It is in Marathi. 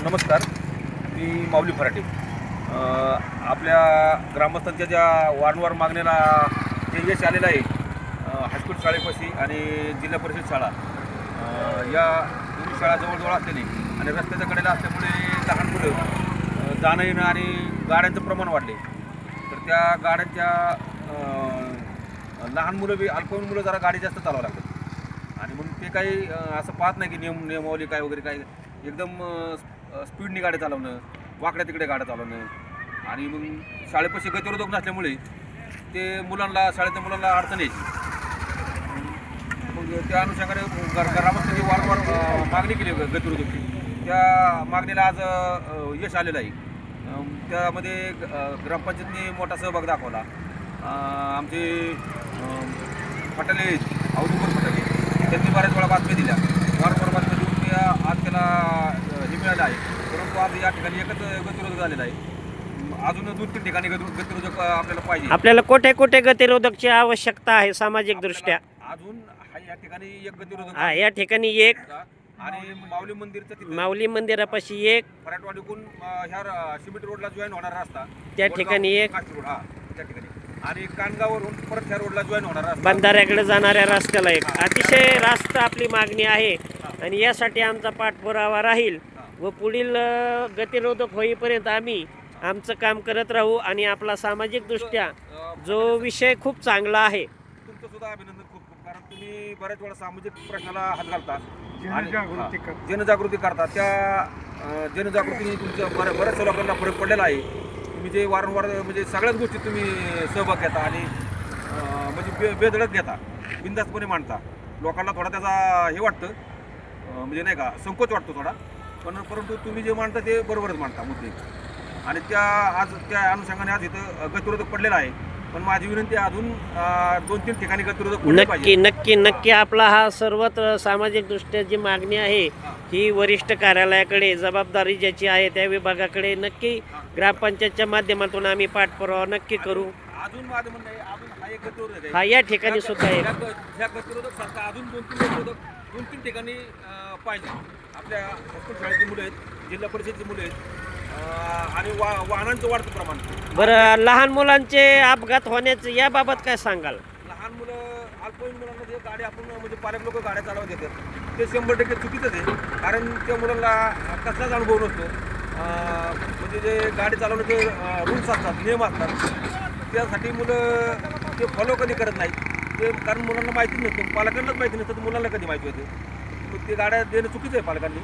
नमस्कार. मी माऊली फराटे. आपल्या ग्रामस्थांच्या ज्या वारंवार मागण्याला जे यश आलेलं आहे, हायस्कूल शाळेपाशी आणि जिल्हा परिषद शाळा, या दोन्ही शाळा जवळजवळ असलेली आणि रस्त्याच्या कडेला असल्यामुळे लहान मुलं जाणं येणं आणि गाड्यांचं प्रमाण वाढले. तर त्या गाड्यांच्या लहान मुलं बी अल्पवयीन मुलं जरा गाडी जास्त चालवावं लागतात आणि म्हणून ते काही असं पाहत नाही की नियमावली काय वगैरे काय, एकदम स्पीडने गाड्या चालवणं, वाकड्या तिकडे गाड्या चालवणं आणि मग शाळेपाशी गतिरोधक नसल्यामुळे ते शाळेतल्या मुलांना अडचण यायची. मग त्या अनुषंगाने ग्रामस्थांनी वारंवार मागणी केली गतिरोधकची. त्या मागणीला आज यश आलेलं आहे. त्यामध्ये ग्रामपंचायतीने मोठा सहभाग दाखवला. आमचे फटाले औदुंबर फटाले त्यांनी बऱ्याच वेळा बातम्या दिल्या, वारंवार बातम्या देऊन त्या आज त्याला हे मिळालं आहे. परंतु आज या ठिकाणी एकच गतिरोधक झालेला आहे. अजून 2-3 ठिकाणी गतिरोधक आपल्याला पाहिजे. आपल्याला कुठे कुठे गतिरोधकची आवश्यकता आहे सामाजिक दृष्ट्या? अजून या ठिकाणी एक गतिरोधक या ठिकाणी एक आणि माऊली मंदिरचं तिथे माऊली मंदिरापाशी एक, फराटवाडीकडून ह्या सिमेंट रोडला जॉईन होणारा रस्ता त्या ठिकाणी एक, त्या ठिकाणी आणि कानगाववरून परत ह्या रोडला जॉईन होणारा रस्ता, बंधाऱ्याकडे जाणाऱ्या रस्त्याला एक. अतिशय रास्त आपली मागणी आहे आणि यासाठी आमचा पाठपुरावा राहील व पुढील गतिरोधक होईपर्यंत आम्ही आमचं काम करत राहू. आणि आपला सामाजिक दृष्ट्या जो विषय खूप चांगला आहे, तुमचं सुद्धा अभिनंदन खूप खूप. कारण तुम्ही बऱ्याच वेळा सामाजिक प्रश्नाला हात घालता, जनजागृती करता. त्या जनजागृतीने तुमच्या बऱ्याच लोकांना फरक पडलेला आहे. तुम्ही जे वारंवार म्हणजे सगळ्याच गोष्टी तुम्ही सहभाग घेता आणि म्हणजे बेधडक घेता, बिनधास्तपणे मांडता. लोकांना थोडा त्याचा हे वाटतं, म्हणजे नाही का, संकोच वाटतो थोडा, परंतु तुम्ही जे मांडता ते बरोबरच मांडता मुद्दे. आणि त्या अनुषंगाने आज इथं गतिरोधक पडलेला आहे. पण माझी विनंती अजून 2-3 ठिकाणी गतिरोधक पडले पाहिजे. नक्की आपला हा सर्वत्र सामाजिक दृष्ट्या जी मागणी आहे ही वरिष्ठ कार्यालयाकडे, जबाबदारी ज्याची आहे त्या विभागाकडे नक्की ग्रामपंचायतच्या माध्यमातून आम्ही पाठपुरावा नक्की करू. अजून माझं म्हणणं आहे, अजून हा एक गतिरोधक आहे. हा या ठिकाणी सुद्धा आहे. ह्या गतिरोधक सारखा अजून 2-3 गतिरोधक 2-3 ठिकाणी पाहिजे. आपल्या हायस्कूल शाळेची मुलं आहेत, जिल्हा परिषदेची मुलं आहेत आणि वाहनांचं वाढतं प्रमाण. बरं, लहान मुलांचे अपघात होण्याचं याबाबत काय सांगाल? लहान मुलं, अल्पवयीन मुलांना जे गाडी आपण म्हणजे पालक लोक गाड्या चालवत येतात ते 100% चुकीचंच आहे. कारण त्या मुलांना कसलाच अनुभव नसतो. म्हणजे जे गाडी चालवण्याचे रूल्स असतात, नियम असतात, त्यासाठी मुलं ते फॉलो कधी करत नाहीत. ते कारण मुलांना माहितीच नसतं, पालकांनाच माहिती नसतं, तर मुलांना कधी माहिती होते. मग ते गाड्या देणं चुकीचं आहे पालकांनी.